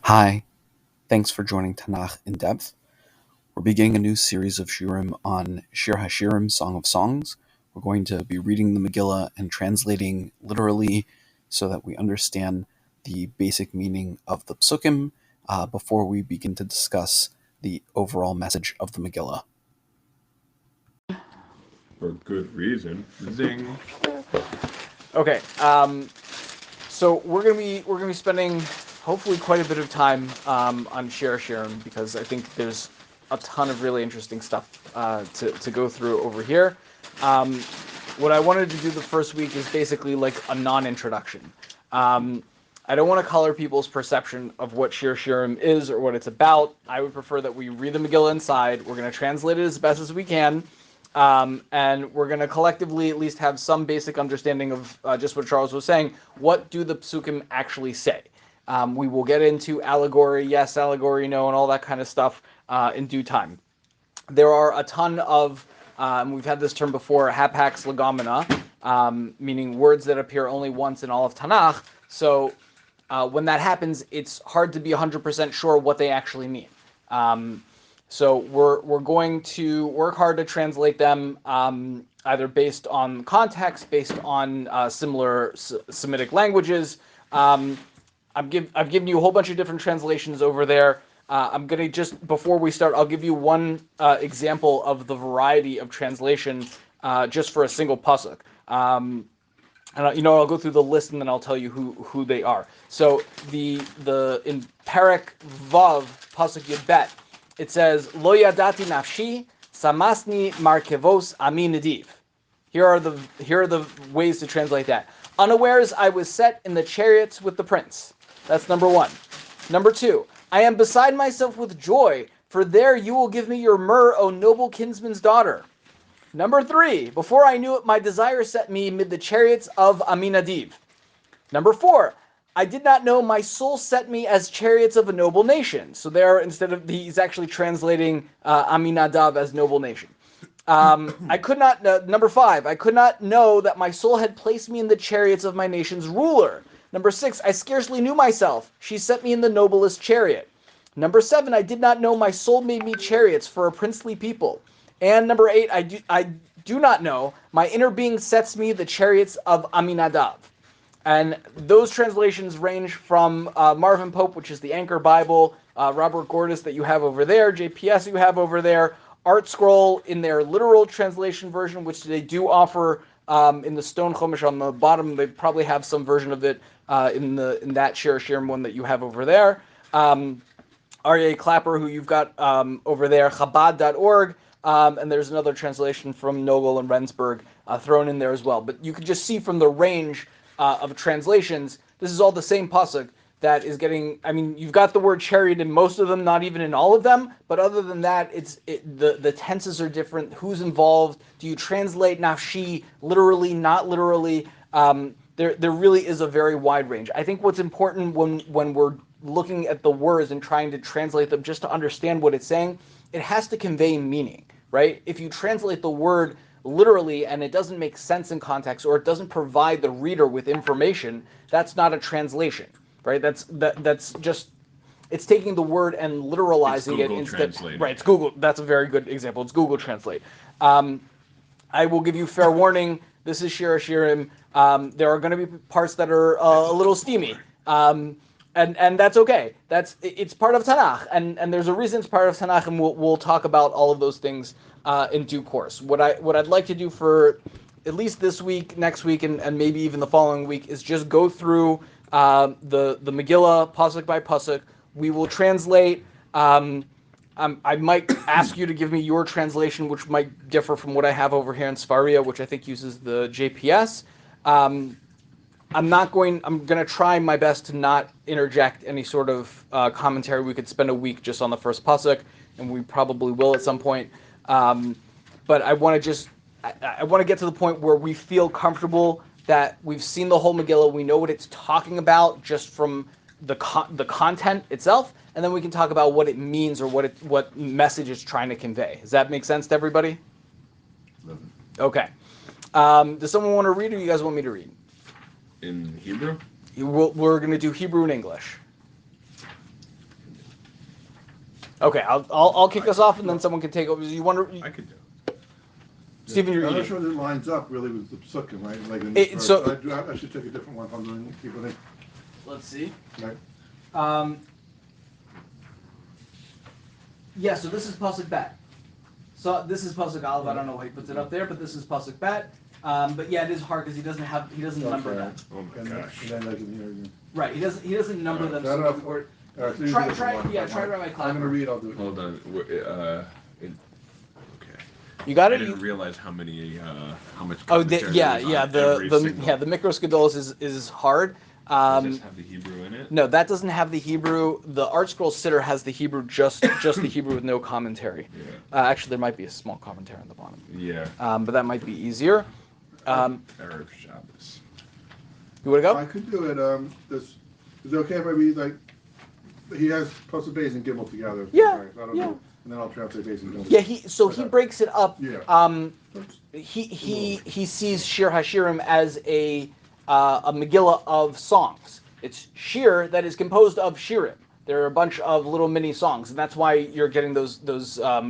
Hi, thanks for joining Tanakh in Depth. We're beginning a new series of shiurim on Shir HaShirim, Song of Songs. We're going to be reading the Megillah and translating literally so that we understand the basic meaning of the psukim before we begin to discuss the overall message of the Megillah. For good reason. Zing. Okay, so we're gonna be spending hopefully quite a bit of time on Shir HaShirim because I think there's a ton of really interesting stuff to go through over here. What I wanted to do the first week is basically like a non-introduction. I don't want to color people's perception of what Shir HaShirim is or what it's about. I would prefer that we read the Megillah inside. We're going to translate it as best as we can. And we're going to collectively at least have some basic understanding of just what Charles was saying. What do the psukim actually say? We will get into allegory, yes, allegory, no, and all that kind of stuff in due time. There are a ton of, we've had this term before, hapax legomena, meaning words that appear only once in all of Tanakh. So when that happens, it's hard to be 100% sure what they actually mean. So we're going to work hard to translate them either based on context, based on similar Semitic languages. I've given you a whole bunch of different translations over there. I'm going to just, before we start, I'll give you one example of the variety of translation just for a single pasuk. And I'll go through the list and then I'll tell you who they are. So the in Perek Vav pasuk Yud Bet, it says Lo yadati nafshi samasni markevos ami nediv. Here are the ways to translate that. Unawares, I was set in the chariots with the prince. That's number one. Number two, I am beside myself with joy, for there you will give me your myrrh, O noble kinsman's daughter. Number three, before I knew it, my desire set me amid the chariots of Aminadiv. Number four, I did not know my soul set me as chariots of a noble nation. So there, instead of he's actually translating Aminadav as noble nation. I could not, number five, I could not know that my soul had placed me in the chariots of my nation's ruler. Number six, I scarcely knew myself. She set me in the noblest chariot. Number seven, I did not know my soul made me chariots for a princely people. And number eight, I do not know my inner being sets me the chariots of Aminadav. And those translations range from Marvin Pope, which is the Anchor Bible, Robert Gordis that you have over there, JPS you have over there, Art Scroll in their literal translation version, which they do offer in the Stone Chumash on the bottom. They probably have some version of it in that Shir HaShirim one that you have over there. R.A. Clapper, who you've got over there, Chabad.org, and there's another translation from Nogel and Rendsburg thrown in there as well. But you can just see from the range of translations, this is all the same pasuk that is getting. I mean, you've got the word chariot in most of them, not even in all of them. But other than that, the tenses are different. Who's involved? Do you translate nafshi literally, not literally? There really is a very wide range. I think what's important when we're looking at the words and trying to translate them just to understand what it's saying, it has to convey meaning, right? If you translate the word literally and it doesn't make sense in context or it doesn't provide the reader with information, that's not a translation, right? That's just, it's taking the word and literalizing it instead. Translate. Right, it's Google. That's a very good example. It's Google Translate. I will give you fair warning. This is Shir HaShirim. There are going to be parts that are a little steamy. And that's okay. It's part of Tanakh, and there's a reason it's part of Tanakh, and we'll talk about all of those things in due course. What I'd like to do for at least this week, next week, and maybe even the following week is just go through the Megillah pasuk by pasuk. We will translate. I might ask you to give me your translation, which might differ from what I have over here in Sfaria, which I think uses the JPS. I'm going to try my best to not interject any sort of commentary. We could spend a week just on the first pasuk, and we probably will at some point. But I want to get to the point where we feel comfortable that we've seen the whole Megillah, we know what it's talking about just from the content itself, and then we can talk about what it means or what message it's trying to convey. Does that make sense to everybody? Okay. Does someone want to read, or you guys want me to read? In Hebrew? We're going to do Hebrew and English. Okay, I'll kick us off, and then someone can take over. You wonder, I could do it. Stephen, you're I'm not eating. sure that it lines up really with the psukim, right? Like in It- this so- verse. I should take a different one. From people think. Let's see. Right. Yeah, so this is pasuk bet. So this is pasuk aleph. I don't know why he puts it up there, but this is pasuk bet. But yeah, it is hard because he doesn't number Okay. them. Oh my And gosh. then like in here again. Right, he doesn't number them. No, So no, the word- All right, so you try do a different one. try to write my clapper. I'm gonna read. I'll do it. Hold on. Okay. You got I it. didn't realize how many, how much. Oh, commentary there was on every single- the Mikros Gedolos is hard. Does this have the Hebrew in it? No, that doesn't have the Hebrew. The Art Scroll Sitter has the Hebrew, just the Hebrew with no commentary. Yeah. Actually, there might be a small commentary on the bottom. Yeah. But that might be easier. Erev Shabbos. You want to I go? could do it. Is it okay if I read like he has Pasuk Beis and Gimel together? Yeah, Right, I don't yeah. know. And then I'll translate Beis and Gimel. Yeah, he breaks it up. Yeah. He sees Shir HaShirim as a megillah of songs. It's shir that is composed of shiurim. There are a bunch of little mini songs, and that's why you're getting those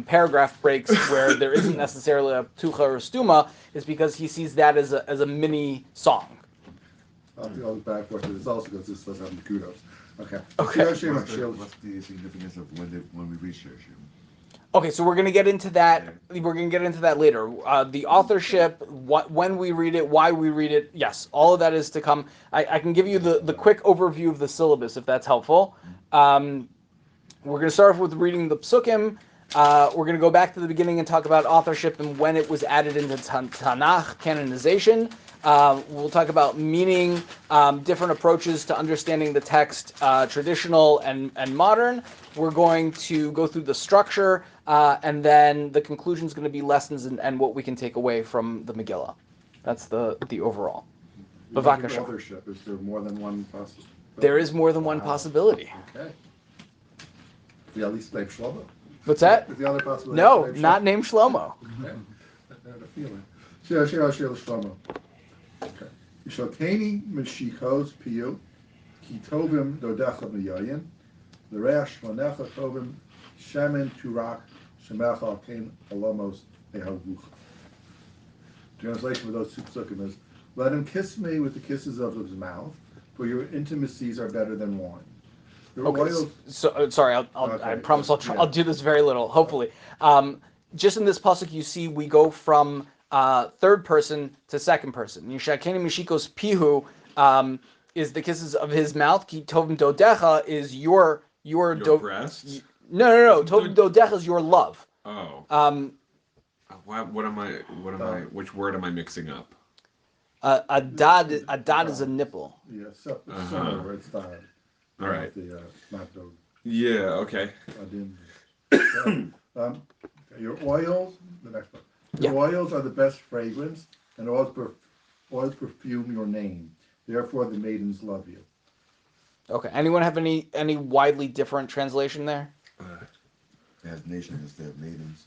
paragraph breaks where there isn't necessarily a tucha or a stuma, is because he sees that as a mini song. I'll do all this back for it. It's also because this does have the kudos. Okay. Okay. Shir HaShirim. What's the significance of when we read Shir HaShirim? Okay, so we're going to get into that. We're going to get into that later. The authorship, when we read it, why we read it. Yes, all of that is to come. I can give you the quick overview of the syllabus if that's helpful. We're going to start off with reading the psukim. We're going to go back to the beginning and talk about authorship and when it was added into Tanakh canonization. We'll talk about meaning, different approaches to understanding the text, traditional and modern. We're going to go through the structure, and then the conclusion is going to be lessons and what we can take away from the Megillah. That's the overall. Bavakasha. Authorship. Is there more than one possibility? There is more than one possibility. Okay. The at least named Shlomo. What's that? Is the other possibility? No, named not Shlomo? named Shlomo. Okay. I had a feeling. Shir Shlomo. Okay. Yishokeni mishikos piyu, ki tovim dodecha miyayin, l'reash monecha tovim shemen turak shemecha alkein alamos ehavucha. Translation of those two psukim is, let him kiss me with the kisses of his mouth, for your intimacies are better than wine. Your Okay, oils, so sorry. I Okay, promise I'll try. yeah. I'll do this very little. Hopefully, just in this pasuk, you see we go from third person to second person. Yishakeni mishikos pihu is the kisses of his mouth. Ki tovim dodecha is your breasts? No. Tovim dodecha is your love. Oh. What am I? Which word am I mixing up? A dad is a nipple. yeah, similar word style. All right. The not the Yeah. Okay. Your oils, the next one. Your oils are the best fragrance, and oils perfume your name. Therefore, the maidens love you. Okay. Anyone have any widely different translation there? As nations instead of maidens.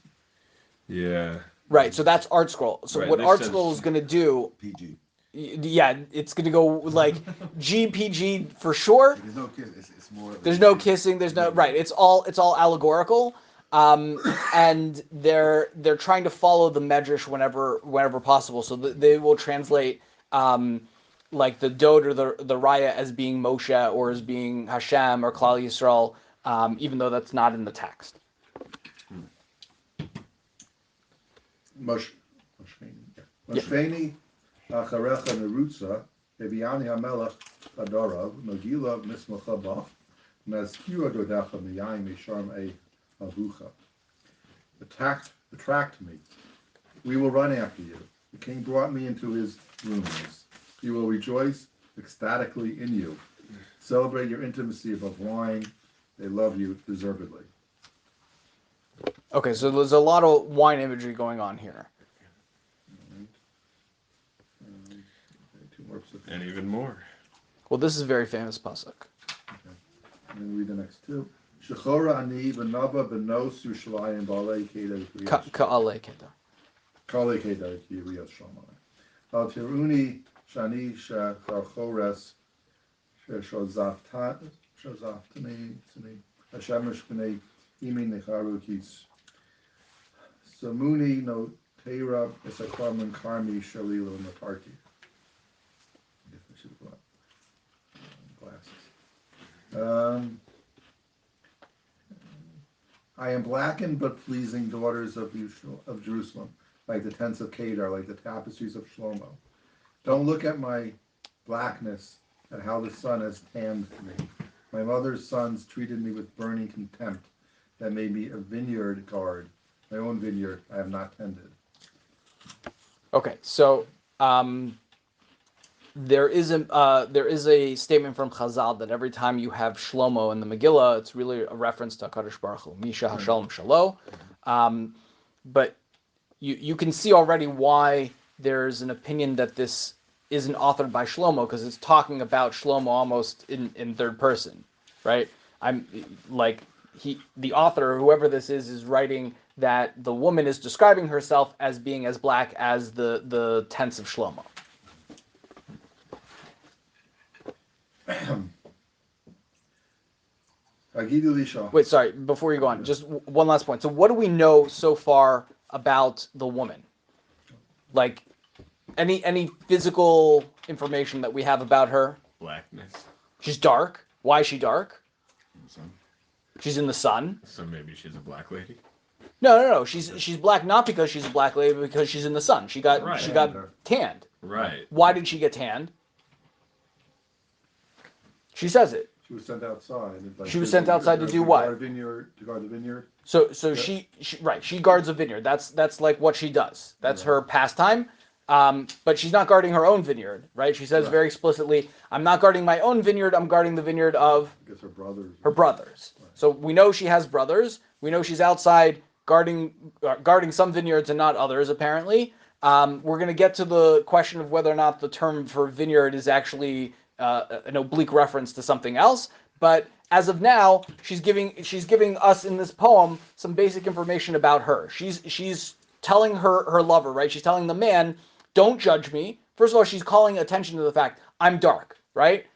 Yeah. Right. So that's Art Scroll. So Right, what this Art says- Scroll is going to do? PG. Yeah, it's going to go like GPG for sure. There's no kiss. It's more. There's no kissing. There's no right. It's all allegorical, and they're trying to follow the medrash whenever possible. So they will translate like the dot or the raya as being Moshe or as being Hashem or Klal Yisrael, even though that's not in the text. Moshveni acharecha nerutza eviani hamelach adorav megillah mismacha bach mezkira dodecha miyayim misharm e avucha. Attract me. We will run after you. The king brought me into his rooms. He will rejoice ecstatically in you. Celebrate your intimacy above wine. They love you deservedly. Okay, so there's a lot of wine imagery going on here. Two more psukim. And even more. Well, this is a very famous pasuk. And then read the next two. Shechora ani v'nava v'nos Yerushalayim b'alei kedar Ka'ale keda. Kale kedar kiriyas shamayim. Al tiruni shani shachores shozaftani Hashem mishpnei Imi Necharu Kis. Samuni no Teira Isaklaman Karmi Shalilo Natarki. I guess I should have brought glasses. I am blackened but pleasing daughters of Jerusalem, like the tents of Kedar, like the tapestries of Shlomo. Don't look at my blackness, at how the sun has tanned me. My mother's sons treated me with burning contempt that made me a vineyard guard. My own vineyard I have not tended. Okay, so there is a statement from Chazal that every time you have Shlomo in the Megillah, it's really a reference to HaKadosh Baruch Hu, Misha Hashalom Shalo. But you can see already why there's an opinion that this isn't authored by Shlomo, because it's talking about Shlomo almost in third person, right? The author, whoever this is writing that the woman is describing herself as being as black as the tents of Shlomo. Wait, sorry, before you go on, just one last point. So what do we know so far about the woman? Like, any physical information that we have about her? Blackness. She's dark. Why is she dark? Sun. She's in the sun. So maybe she's a black lady. No. She's black not because she's a black lady, but because she's in the sun. She got tanned. Right. Why did she get tanned? She says it. She was sent outside. She was sent outside to do what? To guard the vineyard. So she guards a vineyard. That's like what she does. That's her pastime. But she's not guarding her own vineyard, right? She says very explicitly, "I'm not guarding my own vineyard. I'm guarding the vineyard of I guess her brothers. Her brothers." Right. So we know she has brothers. We know she's outside guarding some vineyards and not others. Apparently, we're going to get to the question of whether or not the term for vineyard is actually an oblique reference to something else. But as of now, she's giving us in this poem some basic information about her. She's telling her lover, right? She's telling the man, don't judge me. First of all, she's calling attention to the fact I'm dark, right?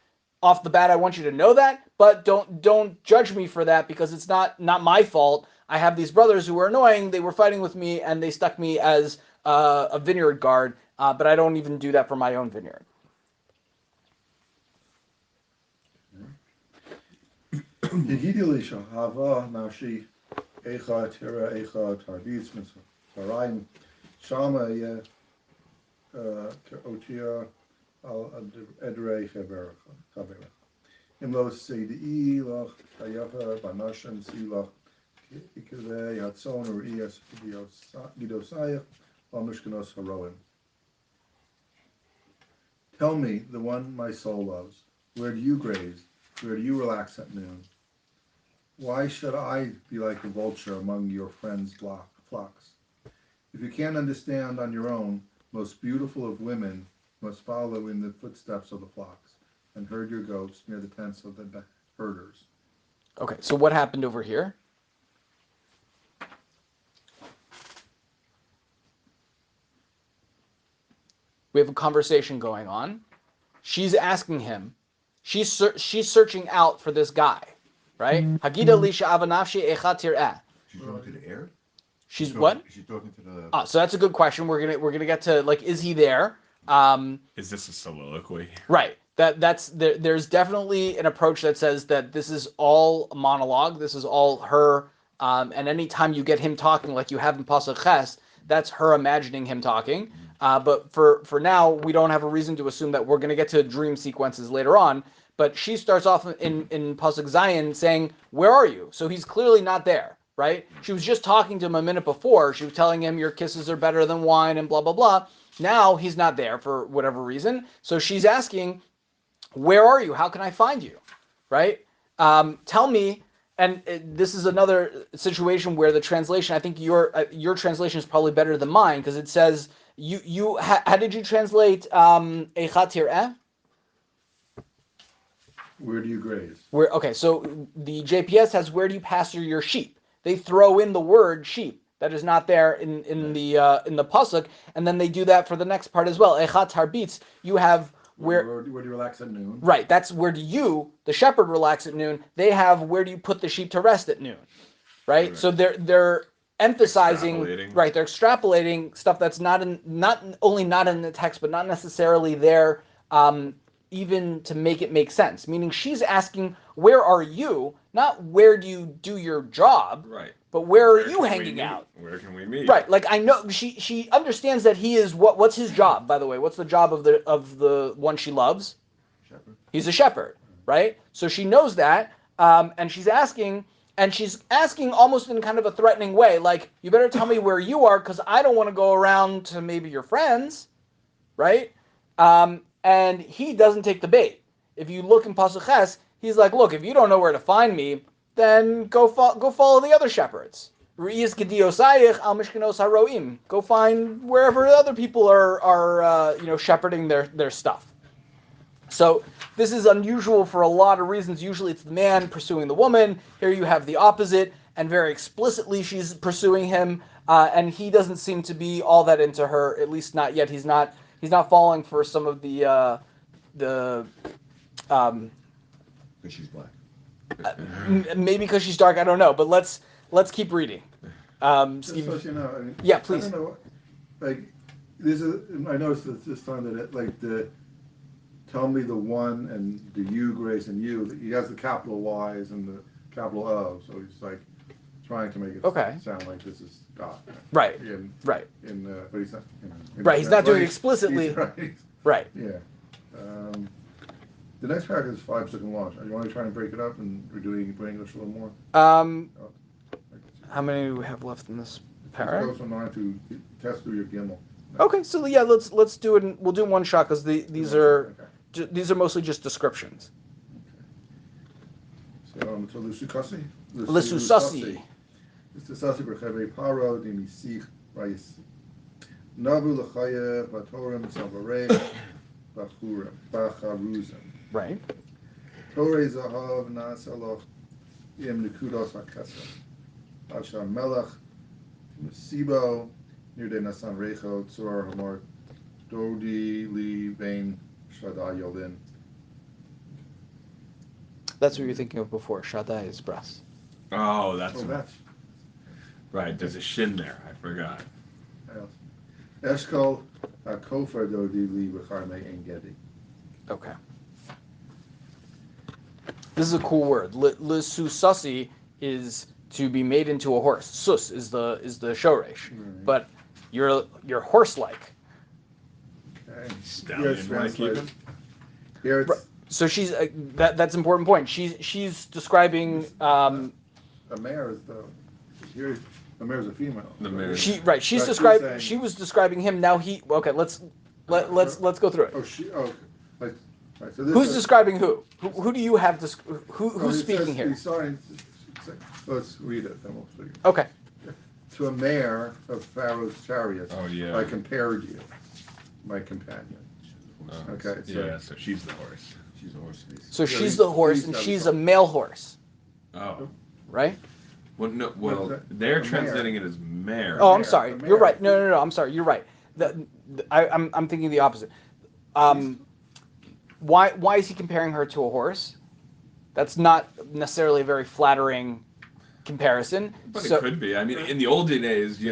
Off the bat, I want you to know that, but don't judge me for that because it's not my fault. I have these brothers who were annoying. They were fighting with me and they stuck me as a vineyard guard, but I don't even do that for my own vineyard. Tell me, the one my soul loves, where do you graze? Where do you relax at noon? Why should I be like a vulture among your friends' flocks? If you can't understand on your own, most beautiful of women must follow in the footsteps of the flocks and herd your goats near the tents of the herders. Okay, so what happened over here? We have a conversation going on. She's asking him. She's searching out for this guy, right? Hagida lisha avanafshi echatir eh. She's talking to the air? She's what? She's talking to the... So that's a good question. We're gonna get to, like, is he there? Is this a soliloquy? Right. There's definitely an approach that says that this is all a monologue. This is all her. And anytime you get him talking, like you have in Pasuk Ches, that's her imagining him talking. But for now, we don't have a reason to assume that we're going to get to dream sequences later on. But she starts off in Pasuk Zayin saying, "Where are you?" So he's clearly not there, right? She was just talking to him a minute before. She was telling him, "Your kisses are better than wine," and blah blah blah. Now he's not there for whatever reason. So she's asking, "Where are you? How can I find you?" Right? Tell me. And this is another situation where the translation, I think your translation is probably better than mine, because it says how did you translate Echatir eh? Where do you graze? Okay, so the JPS has where do you pasture your sheep? They throw in the word sheep that is not there in the pasuk, and then they do that for the next part as well. Echat harbitz, you have where do you relax at noon? Right, that's where do you, the shepherd, relax at noon. They have where do you put the sheep to rest at noon. right? Right. So they're emphasizing, Extrapolating. right? They're extrapolating stuff that's not only not in the text, but not necessarily there, even to make it make sense. Meaning, she's asking, "Where are you?" Not where do you do your job, Right. but where are Where you can we hanging meet? out? Where can we meet? Right, like I know she understands that he is what's his job, by the way? What's the job of the one she loves? Shepherd. He's a shepherd, right? So she knows that, and she's asking almost in kind of a threatening way, like, you better tell me where you are, because I don't want to go around to maybe your friends, right? And he doesn't take the bait. If you look in Pasuk Ches, he's like, look, if you don't know where to find me, then go follow the other shepherds. Re'is Gediosayich al Mishkanos Haroim. Go find wherever other people are shepherding their stuff. So this is unusual for a lot of reasons. Usually it's the man pursuing the woman. Here you have the opposite, and very explicitly she's pursuing him, and he doesn't seem to be all that into her, at least not yet. He's not falling for some of the Because she's black. maybe because she's dark. I don't know, but let's keep reading. Just Steve, so you know, I mean, yeah, please. I don't know, like, I noticed this time that tell me the one and the you, Grace, and you, he has the capital Y's and the capital O, so he's like trying to make it sound like this is God. Right. But he's not. Right. He's not doing it explicitly. Right. Right. Yeah. The next paragraph is 5 second launch. Are you want to try and break it up and we're doing English a little more? How many do we have left in this It paragraph? goes from 9 to test through your Gimel. Okay, so yeah, let's do it. We'll do one shot because these are mostly just descriptions. So Lusukasi. Lesusasi. Lusukasi b'chevei paro dimisich rayis. Navu l'chaya b'torim savarei b'charuzim. Right. Torei zahav na'asaloch im nekudos hakesem. Asher melech mesibo nirde nasan recho tzor hamar dodi li vein shadai yolin. That's what you're thinking of before. Shaddai is breast. Oh, that's right. There's a shin there. I forgot. Eshkol hakofer dodi li v'charmei ein gedi. Okay. This is a cool word. Lesusasi is to be made into a horse. Sus is the shoresh, but you're horse-like. Okay. Stallion-like even. Here it's So she's that's an important point. She's describing a mare is the here. A mare is a female. The mare. She's describing. She was describing him. Now he. Okay. Let's go through it. Right. So Who's describing who? Who do you have? Who's speaking here? Let's read it, then we'll figure. Okay. To a mare of Pharaoh's chariots. Oh yeah. I compared you, my companion. Okay. So she's the horse. She's a horse face. So she's the horse, and she's a male horse. Oh. Right. Well, no. Well, they're translating it as mare. Oh, I'm sorry. You're right. No. I'm sorry. You're right. I'm thinking the opposite. Why is he comparing her to a horse? That's not necessarily a very flattering comparison. But it could be. I mean, in the olden days,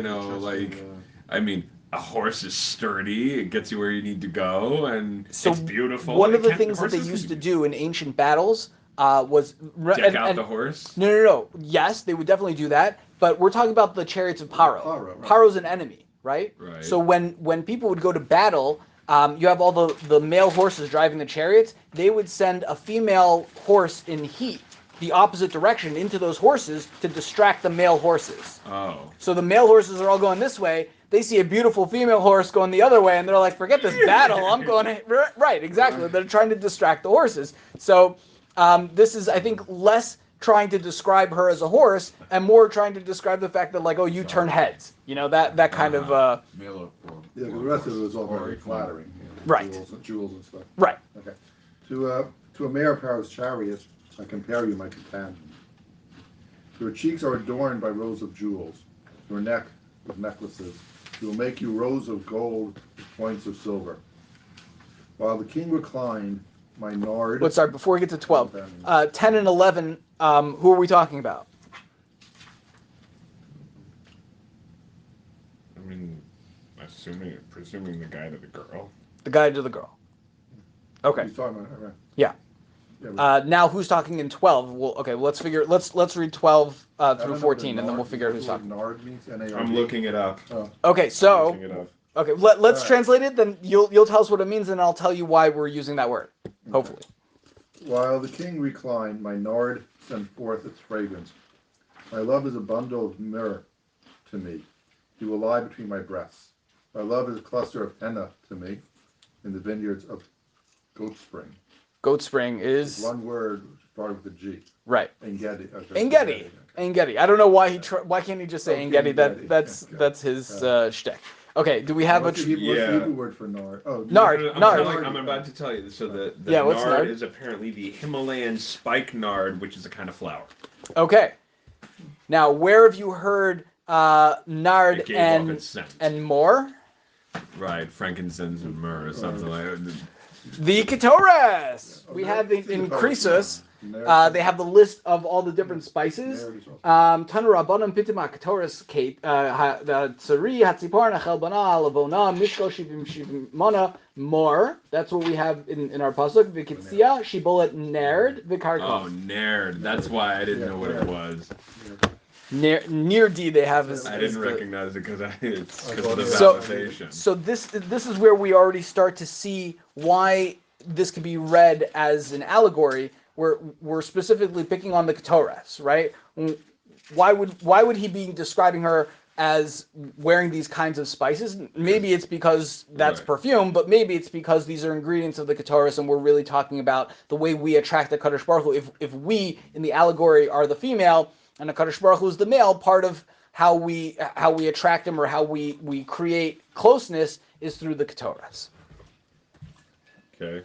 a horse is sturdy. It gets you where you need to go, and it's beautiful. One of the things that they used to do in ancient battles was deck out the horse. No. Yes, they would definitely do that. But we're talking about the chariots of Paro. Right. Paro's an enemy, right? Right. So when people would go to battle, you have all the male horses driving the chariots. They would send a female horse in heat, the opposite direction, into those horses to distract the male horses. Oh. So the male horses are all going this way. They see a beautiful female horse going the other way, and they're like, forget this battle. I'm going right, exactly. They're trying to distract the horses. So this is, I think, less trying to describe her as a horse and more trying to describe the fact that, like, oh, you turn heads. That kind of... the rest of it was all very flattering. Right. Jewels and stuff. Right. Okay. To a mare of Pharaoh's chariot, I compare you, my companion. Your cheeks are adorned by rows of jewels. Your neck with necklaces. She will make you rows of gold with points of silver. While the king reclined, my nard... Sorry, before we get to 12. 10 and 11, who are we talking about? I mean, presuming the guy to the girl. The guy to the girl. Okay. He's talking about her, right? Yeah. Yeah, Now who's talking in 12? Well, okay. Let's read 12 through 14, and then we'll figure out who's talking. Nard means N-A-R-D. I'm looking it up. Okay, so Looking it up. okay, let's Alright. translate it. Then you'll tell us what it means, and I'll tell you why we're using that word. Hopefully. While the king reclined, my nard sent forth its fragrance. My love is a bundle of myrrh to me. He will lie between my breasts. My love is a cluster of henna to me in the vineyards of Goat Spring. Goat Spring It's is one word started with a G. right. Engedi. Engedi. Engedi. I don't know why why can't he just say Okay, Engedi? Engedi. That's his shtick. Okay, do we have What's the Yeah. Hebrew word for nard? Oh, Nard. I'm about to tell you. So the Yeah, what's nard nard? is apparently the Himalayan spike nard, which is a kind of flower. Okay. Now, where have you heard nard It gave off its scent. and more? Right, frankincense and myrrh or something like that. The Ketores. We have in Croesus. They have the list of all the different spices. Tanur Rabbanim Pitima Ketores Kate the Tsari Hatziparna Chelbana Lavona Mishko Shivim Shivimona more. That's what we have in our pasuk. Vikitzia Shibolet Nerd Vikarkov. Oh, nerd. That's why I didn't know what it was. Near D they have is. I is didn't the- recognize it because it's because of the So- validation. So this is where we already start to see why this could be read as an allegory. We're specifically picking on the Ketores, right? Why would he be describing her as wearing these kinds of spices? Maybe it's because that's Right. perfume, but maybe it's because these are ingredients of the Ketores, and we're really talking about the way we attract the Kadosh Baruch Hu. If we in the allegory are the female and the Kadosh Baruch Hu is the male, part of how we attract him or how we create closeness is through the Ketores. Okay.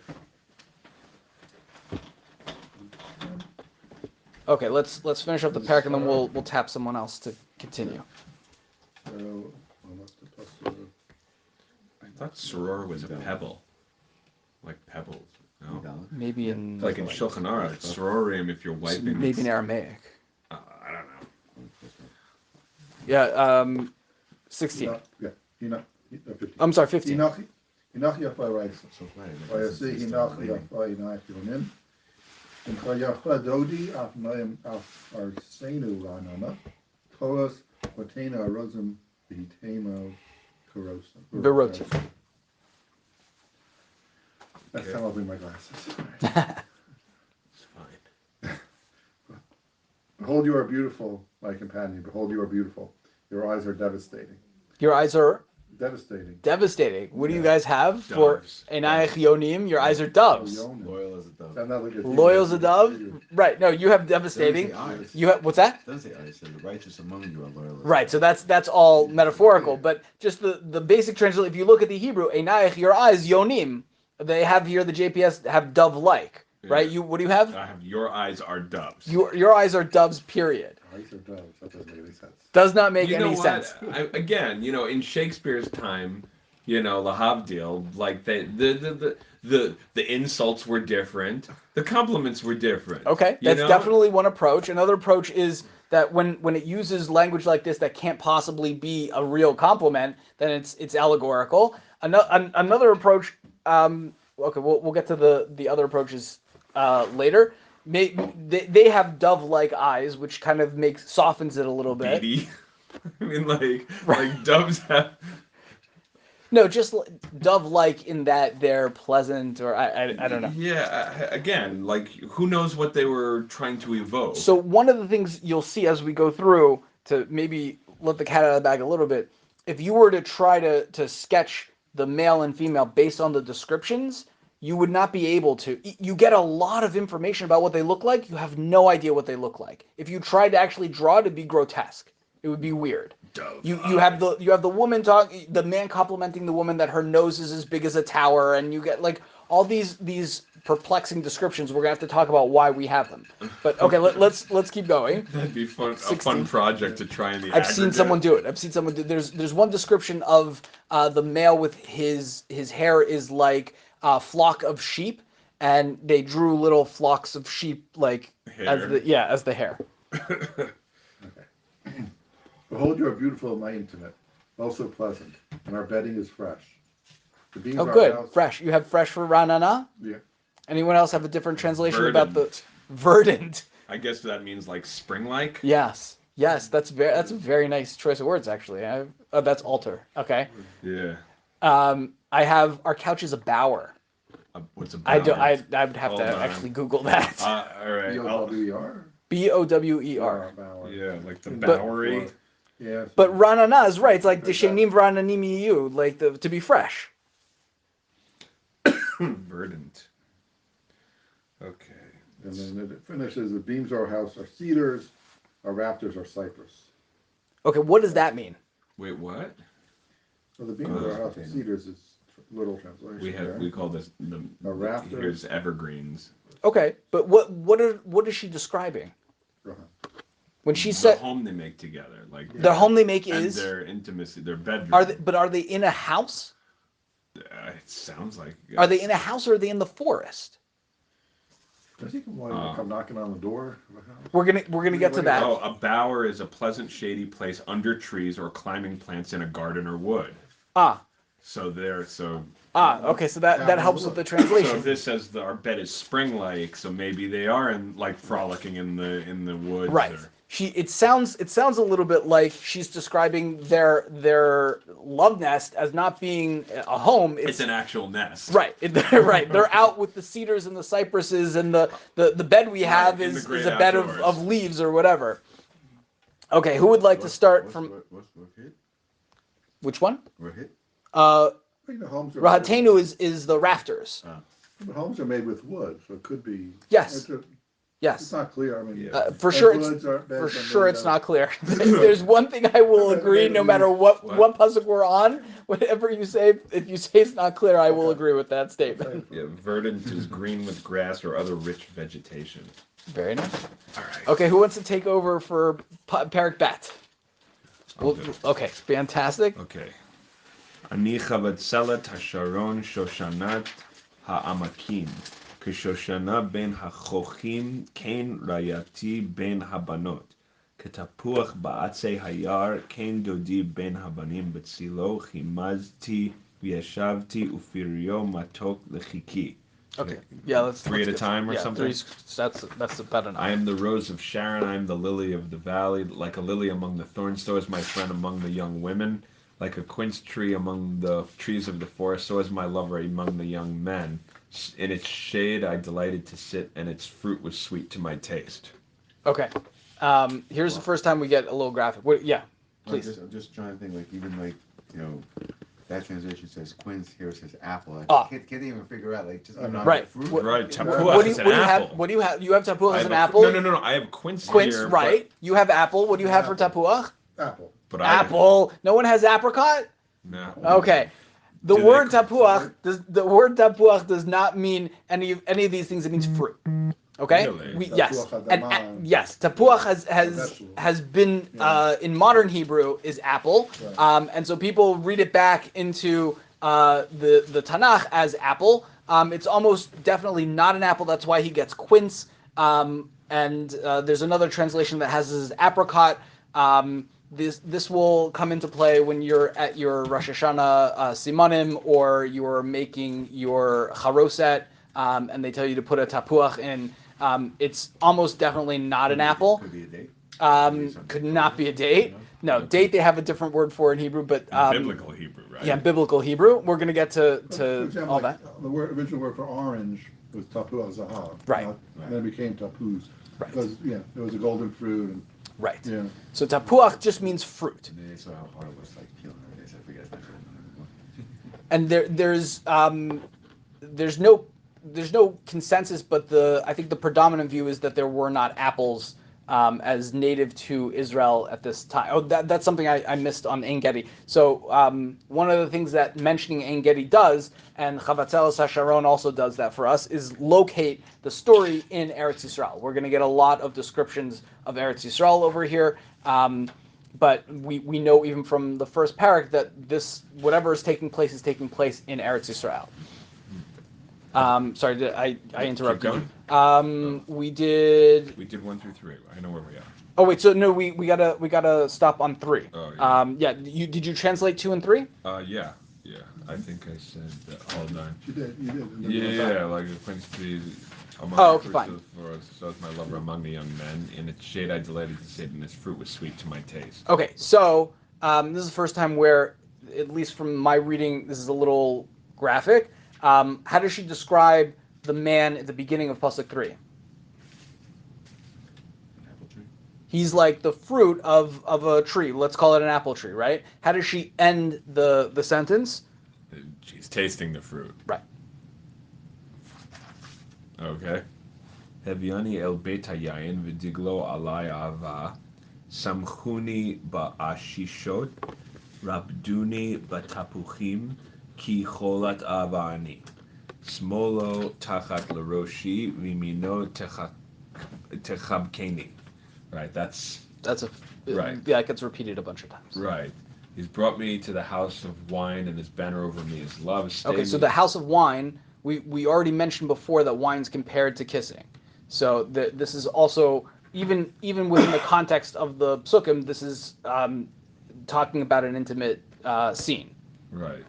Okay, let's finish up the parak and then we'll tap someone else to continue. I thought soror was a pebble, like pebbles. No, Maybe in like in Shulchan Aruch, it's sororim if you're wiping. maybe in Aramaic. I don't know. Yeah, 16. Yeah, 15. I'm sorry, 15. Hinach Yafa Raisa. So funny. Vayasi Hinach Yafa Hinach Yonim. And Chayafa Dodi Af Noim Af Arsenu Ranana. Tolas Watena Arozim Behitemo Karosim. Berotim. Next time I'll bring my glasses. It's fine. Behold, you are beautiful, my companion. Behold, you are beautiful. Your eyes are devastating. Your eyes are Devastating. devastating. What do you guys have for Doves. Enayach Yonim? Your eyes are doves. Loyal as a dove. I'm not looking at you. Loyal as a dove? Right. No, you have devastating. Doesn't say eyes. You have what's that? Doesn't say eyes. It says the righteous among you are loyal. As a Right, dove. so that's all metaphorical, but just the basic translation, if you look at the Hebrew, Einayach, your eyes, Yonim, they have here, the JPS have dove-like, right? Yeah. What do you have? I have your eyes are doves. Your eyes are doves, period. Eyes are doves. That doesn't make any sense. Does not make You know any what? sense. Again, in Shakespeare's time, Lahavdil, like the insults were different, the compliments were different. Okay, you that's know? definitely one approach. Another approach is that when it uses language like this that can't possibly be a real compliment, then it's allegorical. Another approach, okay, we'll get to the other approaches later. They have dove-like eyes, which kind of softens it a little bit. Beady. I mean, like doves have. No, just dove-like in that they're pleasant, or I don't know. Yeah, again, like who knows what they were trying to evoke. So one of the things you'll see as we go through, to maybe let the cat out of the bag a little bit, if you were to try to sketch the male and female based on the descriptions, you would not be able to. You get a lot of information about what they look like. You have no idea what they look like. If you tried to actually draw it, it'd be grotesque. It would be weird. You have the woman the man complimenting the woman that her nose is as big as a tower, and you get like all these perplexing descriptions. We're gonna have to talk about why we have them. But okay, let's keep going. That'd be fun. A 16. fun project to try in the. I've seen someone do it. There's one description of the male with his hair is like a flock of sheep, and they drew little flocks of sheep like Hair. as the hair. Behold, you are beautiful, my intimate. also pleasant, and our bedding is fresh. The beams Oh, are good. house. Fresh. You have fresh for Ranana? Yeah. Anyone else have a different translation about the Verdant. verdant? I guess that means like spring-like. Yes. Yes, that's a very nice choice of words actually. That's altar. Okay. Yeah. I have our couch is a bower. What's a I do. bower? I would have Hold to on. actually Google that. All right. BOWER. Bower. Bower. Yeah, like the But- Bowery. Yeah. But Ranana is right. It's like Deshenim Rananim Yu, like to be fresh. Verdant. Okay. And then it finishes, the beams of our house are cedars, our rafters are cypress. Okay, what does that mean? Wait, what? So the beams of our house are cedars is little translation. We call this the rafters. Here's evergreens. Okay, but what is she describing? When she The said home they make together, like the home they make and is their intimacy, their bedroom. are they in a house? It sounds like. Are they in a house or are they in the forest? Does he come knocking on the door of a house? We're gonna get to that. Oh, a bower is a pleasant shady place under trees or climbing plants in a garden or wood. Ah, So okay, so that helps with the translation. So if this says our bed is spring-like, so maybe they are like frolicking in the woods. Right. Or, It sounds a little bit like she's describing their love nest as not being a home. it's an actual nest. Right. Right. They're out with the cedars and the cypresses, and the bed we have in the is great a bed outdoors. of leaves or whatever. Okay, who would like to start from What's hit? which one? What hit? Uh, I think the homes are Rahatenu is the rafters. the homes are made with wood, so it could be. Yes. It's Yes. not clear. I mean, Yeah. For sure, beds are it's made not clear. There's one thing I will agree, no matter what pasuk we're on, whatever you say, if you say it's not clear, I will agree with that statement. Yeah, verdant is green with grass or other rich vegetation. Very nice. All right. Okay, who wants to take over for Parak Bet? Okay, fantastic. Okay. Ani chavatzelet hasharon shoshanat ha'amakim. Kishoshana ben hachochim kein rayati ben habanot. Ketapuach ba'atzei hayar kein dodi ben habanim betzilo chimazti v'yashavti ufirio matok lechiki. Okay, yeah, let's Three at a get- time or yeah, something? That's better enough. I am the rose of Sharon, I am the lily of the valley, like a lily among the thorns, so is my friend among the young women, like a quince tree among the trees of the forest, so is my lover among the young men. In its shade I delighted to sit, and its fruit was sweet to my taste. Okay, here's the first time we get a little graphic. Yeah, please. I'm just trying to think, like, even like, that translation says quince, here it says apple. Can't even figure out, like, just even on Right. fruit. Right, What tapuach do is you an have? apple. What do you have? You have tapuach I as have an a- apple. No. I have quince Quince, here. right? You have apple. What do you have for tapuach? Apple. But Apple. No one has apricot. No. Okay. The Do word they- tapuach does not mean any of these things. It means fruit. Okay. Really? Yes. Tapuach And, adaman. yes. Tapuach vegetable. has been Yeah. in modern Hebrew is apple, Right. and so people read it back into the Tanakh as apple. It's almost definitely not an apple. That's why he gets quince. And there's another translation that has this as apricot. This will come into play when you're at your Rosh Hashanah simanim, or you're making your charoset, and they tell you to put a tapuach in. It's almost definitely not an apple. Could be a date. Could not be a date. No, date they have a different word for in Hebrew, but Biblical Hebrew, right? yeah, biblical Hebrew. We're gonna get For to example, all that. the original word for orange was tapuach zahav. Right. And then it became tapuz. Right. Because, it was a golden fruit. And, Right. yeah. So tapuach just means fruit, And then they saw how hard it was, like, peeling it. They said, forget it. and there's no consensus, but I think the predominant view is that there were not apples as native to Israel at this time. Oh, that's something I missed on Ein Gedi. So one of the things that mentioning Ein Gedi does, and Chavatzeles HaSharon also does that for us, is locate the story in Eretz Yisrael. We're going to get a lot of descriptions of Eretz Yisrael over here. But we know even from the first parak that whatever is taking place in Eretz Yisrael. Sorry, did I interrupted Keep you. We did 1 through 3. I know where we are. Oh wait, so no, we gotta stop on 3. Oh, yeah. Did you translate 2 and 3? Yeah. I think I said that. Hold on. You did. Yeah, like the Quince tree among Oh, the okay, fruits fine. of the forest, so is my lover among the young men. In its shade I delighted to sit, and its fruit was sweet to my taste. Okay, so this is the first time where, at least from my reading, this is a little graphic. How does she describe the man at the beginning of Pasuk 3? Apple tree. He's like the fruit of a tree. Let's call it an apple tree, right? How does she end the sentence? She's tasting the fruit. Right. Okay. Heviani el beit hayayin v'diglo alai ava, samchuni ba'ashishot, rabduni batapuchim, ki cholat avani. Smolo tachat laroshi, vimino techabkeni. Right, that's That's right. Yeah, it gets repeated a bunch of times. Right. He's brought me to the house of wine, and his banner over me is love. Okay, so the house of wine, we already mentioned before that wine's compared to kissing. So this is also, even within the context of the psukim, this is talking about an intimate scene. Right.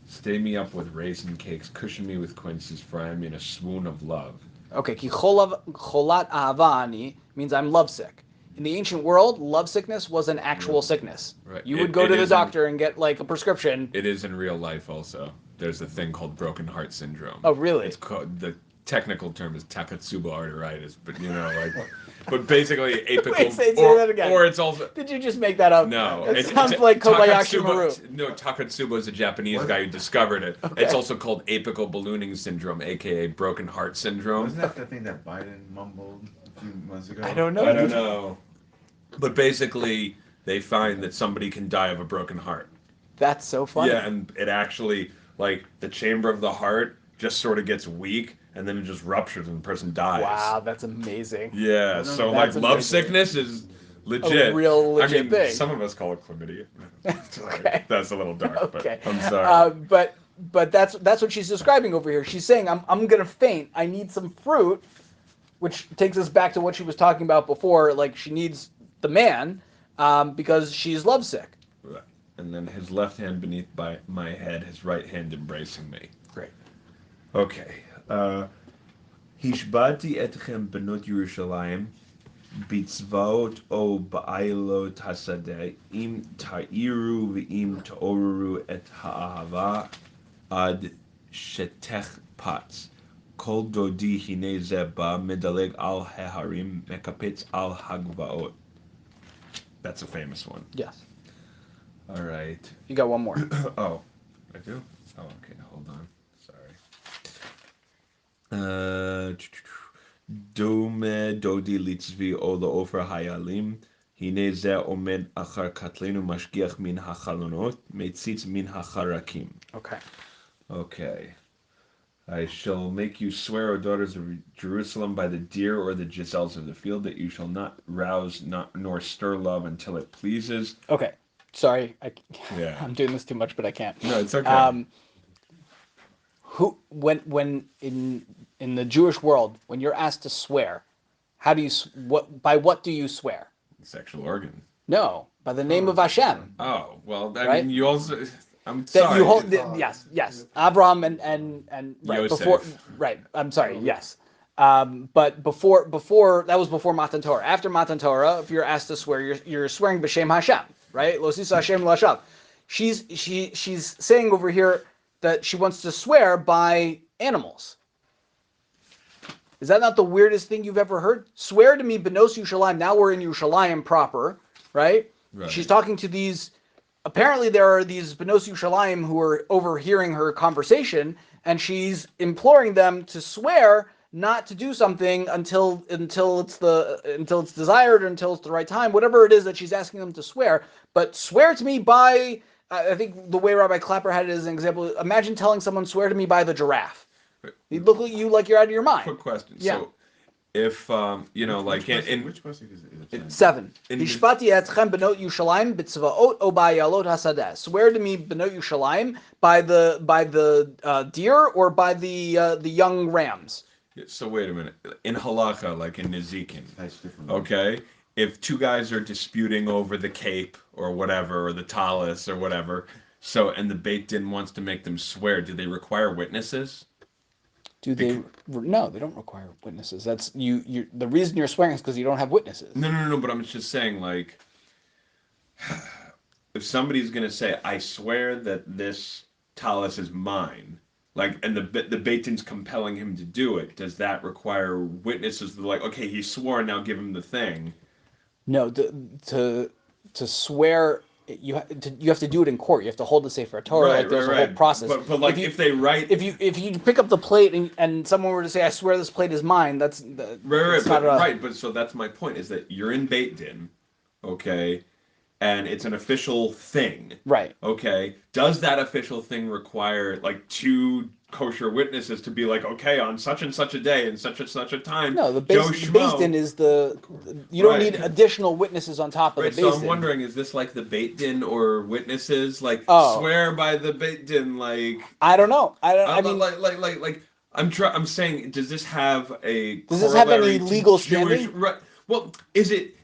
Stay me up with raisin cakes, cushion me with quinces, for I am in a swoon of love. Okay, ki cholat ahava ani means I'm lovesick. In the ancient world, lovesickness was an actual sickness. Right. You would go to the doctor and get like a prescription. It is in real life also. There's a thing called broken heart syndrome. Oh, really? It's called, the technical term is Takotsubo arteritis, but but basically apical. Wait, say that again. Or it's also. Did you just make that up? No. It sounds like Kobayashi Maru. No, Takotsubo is a Japanese guy who discovered it. Okay. It's also called apical ballooning syndrome, aka broken heart syndrome. Wasn't that the thing that Biden mumbled a few months ago? I don't know. I don't know. But basically, they find that somebody can die of a broken heart. That's so funny. Yeah, and it actually, like, the chamber of the heart just sort of gets weak, and then it just ruptures and the person dies. Wow, that's amazing. Yeah, so, That's like, love amazing. sickness is legit. A real legit thing. Some of us call it chlamydia. Okay. That's a little dark, Okay. but I'm sorry. But that's what she's describing over here. She's saying, I'm gonna faint. I need some fruit, which takes us back to what she was talking about before. Like, she needs the man because she's lovesick. Right. And then his left hand beneath my head, his right hand embracing me. Great. Okay. Hishbati etchem benot Yerushalayim, bitzvaot o ba'ailot hasadeh, im ta'iru v'im ta'oru et ha'ahava ad shetech patz. Kol dodi hine zeba medaleg al heharim mekapetz al hagvaot. That's a famous one. Yes. All right. You got one more. Oh, I do? Oh, okay. Hold on. Sorry. Dome dodi litzvi ola ofer hayalim. Hine ze omed achar katlenu mashgiach min hachalonot metzitz min hacharakim. Okay. Okay. I shall make you swear, O daughters of Jerusalem, by the deer or the gazelles of the field, that you shall not rouse nor stir love until it pleases. Okay. Sorry, Yeah. I'm doing this too much, but I can't. No, it's okay. When in the Jewish world, when you're asked to swear, by what do you swear? Sexual organ. No, by the name of Hashem. Oh, well, I Right? mean, you also. I'm That sorry. you hold. Yes. Abraham and right Yosef. before. Right. I'm sorry. Yes. But before that was before Matan Torah. After Matan Torah, if you're asked to swear, you're swearing b'Shem Hashem, right? Lo sisa Hashem lo Hashem. She's saying over here that she wants to swear by animals. Is that not the weirdest thing you've ever heard? Swear to me, Benos Yerushalayim. Now we're in Yerushalayim proper, right? She's talking to these. Apparently, there are these Benos Yerushalayim who are overhearing her conversation, and she's imploring them to swear not to do something until it's desired, or until it's the right time, whatever it is that she's asking them to swear. But swear to me by, I think the way Rabbi Clapper had it as an example, imagine telling someone, swear to me by the giraffe. He'd look at you like you're out of your mind. Quick question. Yeah. So, if like which question is it? 7. In- Hishpati etchem benot Yerushalayim b'tzvaot o ba'ayalot hasadeh. Swear to me, benot Yerushalayim, by the deer or by the young rams. So wait a minute. In halacha, like in Nezikin, That's different. okay. if two guys are disputing over the cape or whatever, or the talus or whatever, so and the Beit Din wants to make them swear, do they require witnesses? Do they? No, they don't require witnesses. That's you. You. The reason you're swearing is because you don't have witnesses. No. But I'm just saying, like, if somebody's gonna say, "I swear that this talus is mine," like, and the Beit Din's compelling him to do it, does that require witnesses? That are like, okay, he swore, now give him the thing. No, to swear, you have to do it in court. You have to hold the Sefer Torah. Like there's a whole process. But like, if they write, if you pick up the plate and someone were to say, "I swear this plate is mine," that's But so that's my point, is that you're in Beit Din, okay, and it's an official thing, right. okay. Does that official thing require like two kosher witnesses to be like, okay, on such and such a day and such a time? No, the Joe Beis Din is you don't need additional witnesses on top of the Beis Din. So I'm wondering, is this like the Beit Din or witnesses like swear by the Beit Din? Like, I don't know. I mean, like I'm saying, does this have a does this have any legal standing? Right. Well, is it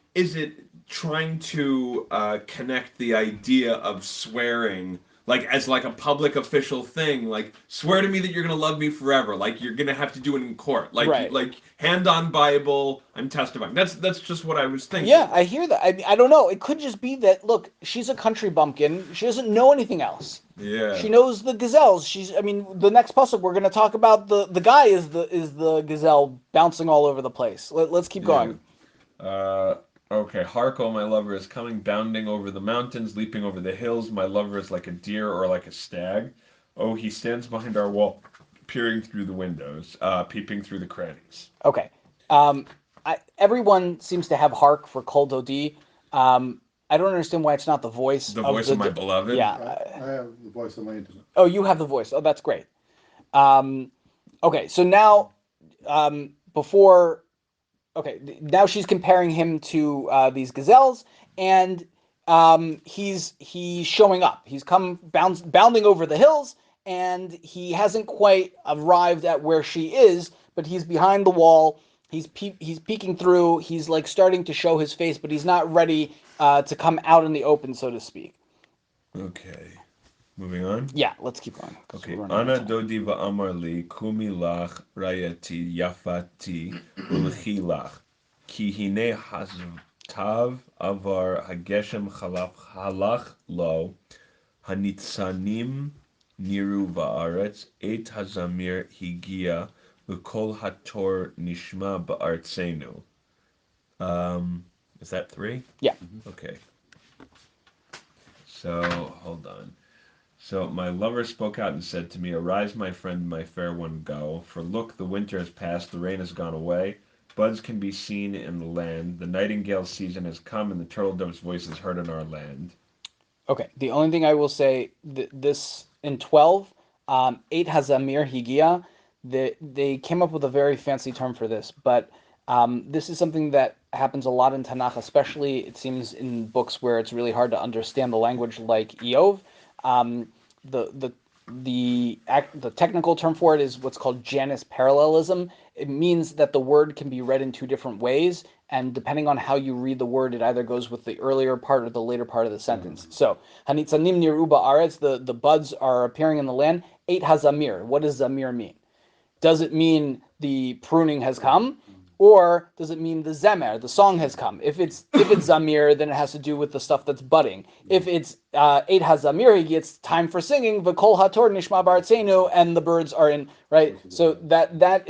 trying to connect the idea of swearing like as like a public official thing, like swear to me that you're gonna love me forever, like you're gonna have to do it in court, like like hand on Bible, I'm testifying. That's just what I was thinking. Yeah, I hear that. I don't know. It could just be that, look, she's a country bumpkin. She doesn't know anything else. Yeah. She knows the gazelles. I mean, the next pasuk we're gonna talk about, the guy is the gazelle bouncing all over the place. Let's keep going. Okay, Harko, my lover, is coming, bounding over the mountains, leaping over the hills. My lover is like a deer or like a stag. Oh, he stands behind our wall, peering through the windows, peeping through the crannies. Okay. Everyone seems to have hark for Kol Dodi. I don't understand why it's not the voice. The voice of my beloved? Yeah. I have the voice of my intimate. Oh, you have the voice. Oh, that's great. Okay, so now, before... Okay, now she's comparing him to these gazelles, and he's showing up. He's come bounding over the hills, and he hasn't quite arrived at where she is, but he's behind the wall. He's peeking through. He's like starting to show his face, but he's not ready to come out in the open, so to speak. Okay. Moving on? Yeah, let's keep going. Okay. Ana dodi va'amar li kumi lach rayati yafati ulechi lach ki hine haztav avar hageshem halach lo hanitzanim niru va'aretz et hazamir higia v'kol hator nishma ba'artzenu. Is that 3? Yeah. Okay. So, hold on. So my lover spoke out and said to me, "Arise, my friend, my fair one, go. For look, the winter has passed, the rain has gone away. Buds can be seen in the land. The nightingale's season has come, and the turtle dove's voice is heard in our land." Okay. The only thing I will say, this in 12, 8 hazamir higia. They came up with a very fancy term for this, but this is something that happens a lot in Tanakh, especially it seems in books where it's really hard to understand the language, like Eov. The technical term for it is what's called Janus parallelism. It means that the word can be read in two different ways, and depending on how you read the word, it either goes with the earlier part or the later part of the sentence. So, Hanitzanim niru ba'aretz, the buds are appearing in the land. 8 hazamir. What does zamir mean? Does it mean the pruning has come? Or does it mean the zemer, the song has come? If it's zamir, then it has to do with the stuff that's budding. If it's 8 hazamir, it's time for singing. V'kol hator nishma ba'artzenu, and the birds are in, right. So that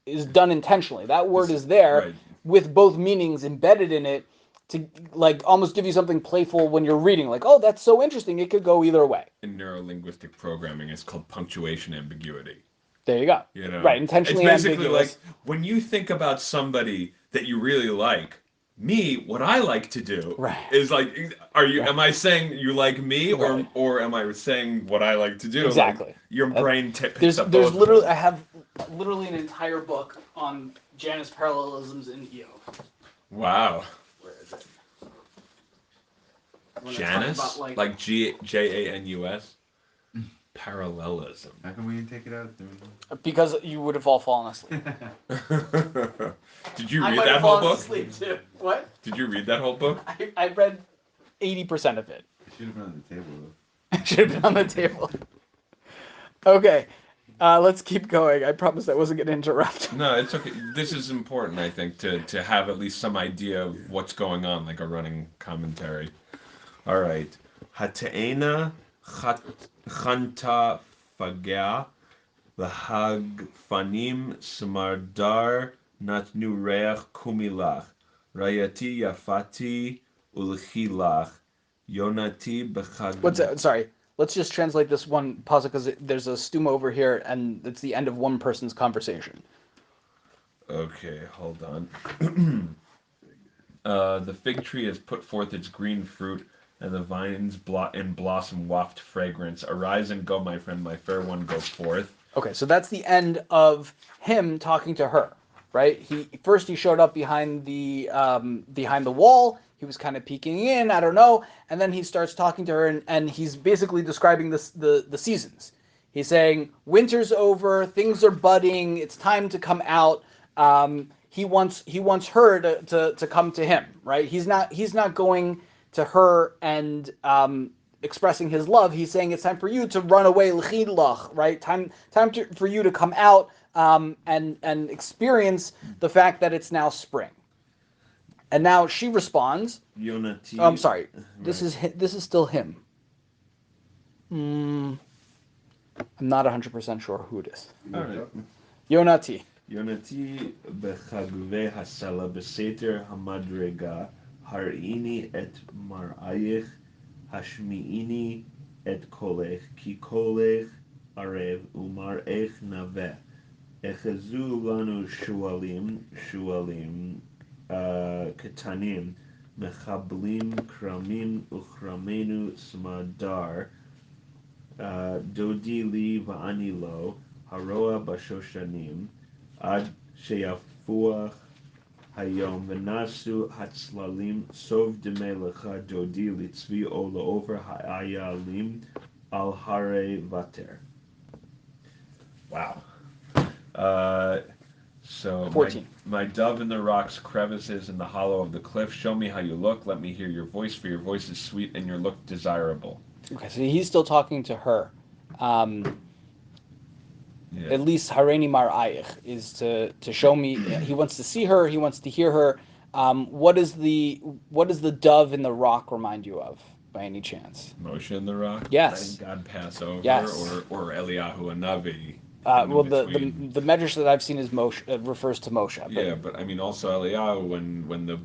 is done intentionally. That word is there with both meanings embedded in it to like almost give you something playful when you're reading. Like, oh, that's so interesting. It could go either way. In neurolinguistic programming, it's called punctuation ambiguity. There you go. You know, right, intentionally it's basically ambiguous. like when you think about somebody that you really like. Me, what I like to do is like, am I saying you like me, or am I saying what I like to do? Exactly. Like, your brain picks up there's both. Literally, I have literally an entire book on Janus parallelisms in Eov. Wow. Where is it? Janus, like Janus. Parallelism. How come we didn't take it out? Because you would have all fallen asleep. Did you I read might that have whole fallen book? asleep too. What? Did you read that whole book? I read 80% of it. It should have been on the table, It should have been on the table. Okay, let's keep going. I promise I wasn't going to interrupt. No, it's okay. This is important, I think, to have at least some idea of what's going on, like a running commentary. All right. Hate'ena chanta fagea lahag fanim smardar natnu reach kumilach rayati yafati ulchilach yonati bechag. What's that? Sorry. Let's just translate this one pause because there's a stuma over here, and it's the end of one person's conversation. Okay, hold on. The fig tree has put forth its green fruit, and the vines in blossom waft fragrance. Arise and go, my friend, my fair one, go forth. Okay, so that's the end of him talking to her, right? He showed up behind the wall. He was kind of peeking in, I don't know, and then he starts talking to her, and he's basically describing the seasons. He's saying winter's over, things are budding, it's time to come out. He wants her to come to him, right? He's not going to her and expressing his love. He's saying it's time for you to run away, l'chidlach, right? For you to come out and experience the fact that it's now spring. And now she responds. Yonati. I'm sorry. Right. This is still him. I'm not 100% sure who it is. All right. Yonati. Yonati bechagve hasala beseter hamadrega harini et marayich hashmiini et kolech ki kolech arev umarech naveh echezu lanu shualim ketanim mechablim kramim uchramenu smadar dodi li va'ani lo haroa bashoshanim ad sheyafuach hayom v'nasu hatzlalim sov demelecha dodi litzvi ola over ha'ayalim al hare vater. Wow. So 14. My dove in the rocks, crevices in the hollow of the cliff. Show me how you look. Let me hear your voice, for your voice is sweet and your look desirable. Okay, so he's still talking to her. Yeah. At least Hareini Mar'ayich is to show me. He wants to see her. He wants to hear her. What does the dove in the rock remind you of, by any chance? Moshe in the rock. Yes. Letting God pass over. Yes. Or Eliyahu a Navi. Well, the medrash that I've seen is Moshe refers to Moshe. But, yeah, but I mean also Eliyahu when the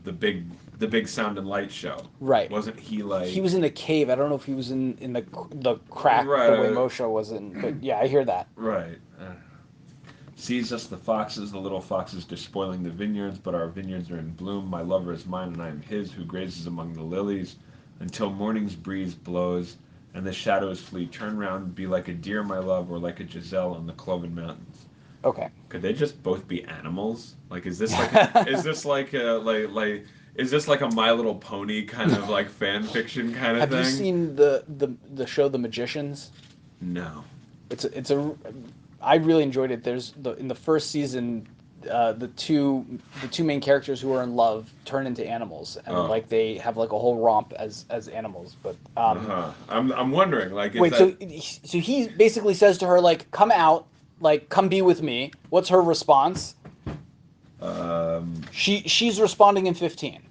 big sound and light show. Right. Wasn't he like? He was in a cave. I don't know if he was in the crack right, the way Moshe was in. But yeah, I hear that. Right. Sees us the foxes, the little foxes despoiling the vineyards, but our vineyards are in bloom. My lover is mine and I am his, who grazes among the lilies, until morning's breeze blows and the shadows flee. Turn round, be like a deer, my love, or like a gazelle on the cloven mountains. Okay. Could they just both be animals? Like, is this like is this like a My Little Pony kind of like fan fiction kind of thing? Have you seen the show The Magicians? No. I really enjoyed it. In the first season, the two main characters who are in love turn into animals, and like they have like a whole romp as animals. But I'm wondering like wait, so he basically says to her like, "Come out, like come be with me." What's her response? She's responding in 15.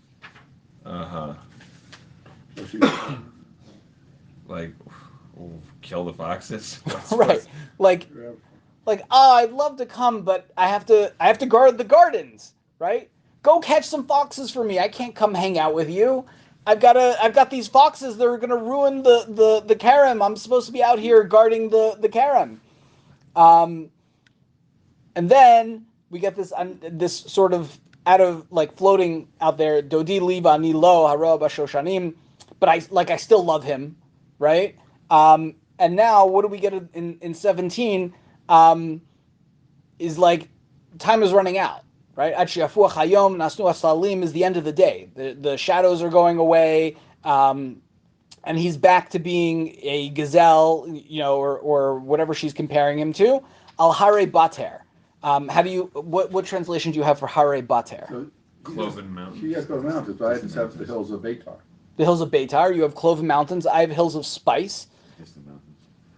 Like, kill the foxes. Right, like, oh, I'd love to come, but I have to guard the gardens, right? Go catch some foxes for me. I can't come hang out with you. I've got these foxes that are gonna ruin the carom. I'm supposed to be out here guarding the carom. And then we get this sort of out of like floating out there. Dodi liva ni lo haro bashoshanim, but I still love him, right? And now what do we get in 17? Is like time is running out, right? Achiafuach hayom nasnu asalim is the end of the day. The shadows are going away. and he's back to being a gazelle, or whatever she's comparing him to. Al hare bater. How do you? What translation do you have for hare bater? So, Cloven Mountains. She has cloven mountains, but I just have the hills of Beitar. The hills of Beitar. You have cloven mountains. I have hills of spice. Distant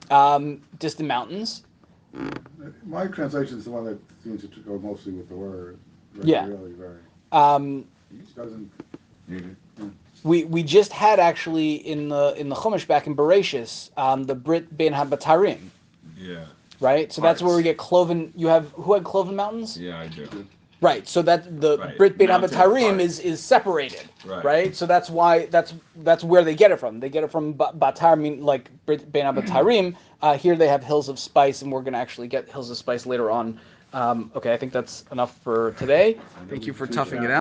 mountains. Distant mountains. My translation is the one that seems to go mostly with the word. Yeah. Really very. It doesn't. We just had actually in the Chumash back in Bereshis, the Brit Ben HaBatarim. Yeah. Right? So that's where we get cloven. You have, who had cloven mountains? Yeah, I do. Right. So that the Brit Ben HaBatarim is separated. Right. So that's why that's where they get it from. They get it from Batar, like Brit Ben HaBatarim. Here they have hills of spice, and we're going to actually get hills of spice later on. Okay, I think that's enough for today. Thank you for toughing it out.